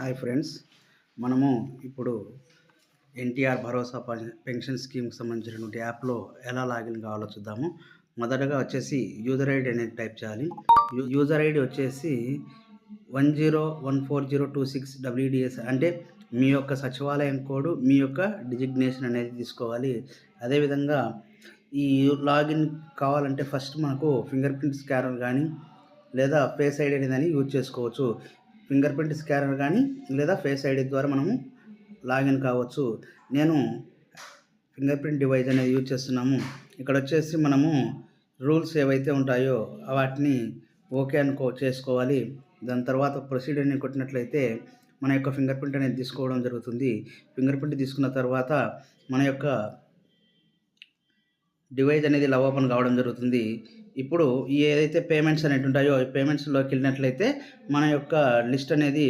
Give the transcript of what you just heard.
Hi friends. మనము ఇప్పుడు ఎన్టీఆర్ భరోసా pension స్కీమ్‌కి సంబంధించినటువంటి యాప్‌లో ఎలా లాగిన్ కావాలో చూద్దాము. మొదటగా వచ్చేసి యూజర్ ఐడి అనేది టైప్ చేయాలి. యూజర్ ఐడి వచ్చేసి 10140226 WDS అంటే మీ యొక్క సచివాలయం కోడ్, మీ యొక్క డిజిగ్నేషన్ అనేది తీసుకోవాలి. అదేవిధంగా ఈ లాగిన్ కావాలంటే ఫస్ట్ మనకు ఫింగర్ ప్రింట్ స్కానర్ కానీ లేదా ఫేస్ ఐడి అనేది యూజ్ చేసుకోవచ్చు. ఫింగర్ ప్రింట్ స్కానర్ కానీ లేదా ఫేస్ ఐడి ద్వారా మనము లాగిన్ కావచ్చు. నేను ఫింగర్ ప్రింట్ డివైస్ అనేది యూజ్ చేస్తున్నాము. ఇక్కడ వచ్చేసి మనము రూల్స్ ఏవైతే ఉంటాయో వాటిని ఓకే చేసుకోవాలి. దాని తర్వాత ప్రొసీడ్ అని కొట్టినట్లయితే మన యొక్క ఫింగర్ ప్రింట్ అనేది తీసుకోవడం జరుగుతుంది. ఫింగర్ ప్రింట్ తీసుకున్న తర్వాత మన యొక్క డివైస్ అనేది ఇలా ఓపెన్ కావడం జరుగుతుంది. ఇప్పుడు ఏదైతే పేమెంట్స్ అనేవి ఉంటాయో ఈ పేమెంట్స్లోకి వెళ్ళినట్లయితే మన యొక్క లిస్ట్ అనేది